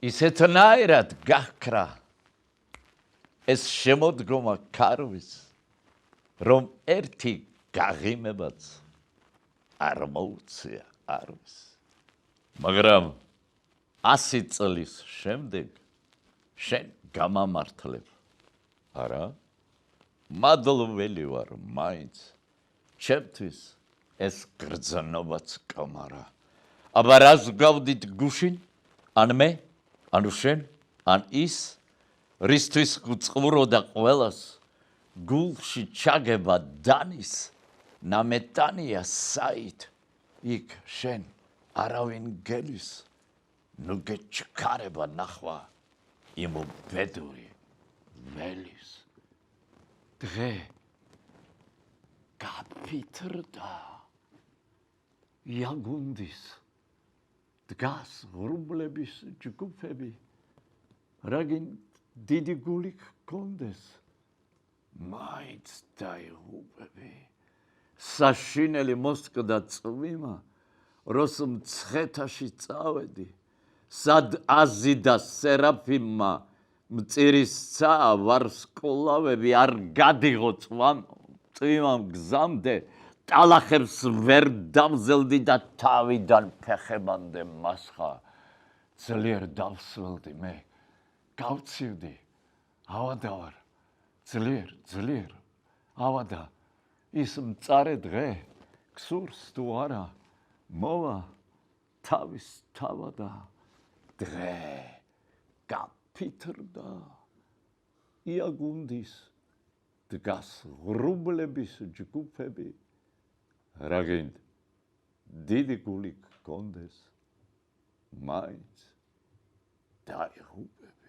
ისეთნაირად გაქრა ეს შემოდგომა ქარვის, რომ ერთი გაღიმებაც არ მოუწია არვის. მაგრამ 100 წლის შემდეგ შენ გამამართლებ. არა? მადლველი ვარ მაინც. ჩემთვის ეს გრძნობაც კამარა. აბა რას გავდით გუშინ? ან მე? ანუ შენ? ან ის? რისთვის გწყუროდა ყველას? გულში ჩაგება დანის, ნამეტანია საით. იქ შენ არავინ გელის, ნუ გეჩქარება ნახვა იმ ბედური ველის. დღე გაფითრდა იაგუნდის, დგას ღრუბლების ჯგუფები, რაგინ დიდი გული გქონდეს, მაინც დაიღუპები. საშინელი მოსკდა წვიმა, როს მცხეთაში წავედი, სად აზიდა სერაფიმმა, მწირისცა ვარსკვლავები არ გადიღო წვიმამ გზამდე, ტალახებს ვერ დავზელდი და თავიდან ფეხებამდე მასხა. ძლიერ დავსველდი მე, გავცივდი, ავადა ვარ, ძლიერ, ავადა. ის მწარე დღე, გსურს თუ არა, მოვა თავის თავადა. დღე გაფითრდა იაგუნდის, დგას ღრუბლების ჯგუფები, რაგინ დიდი გული გქონდეს, მაინც დაიღუპები.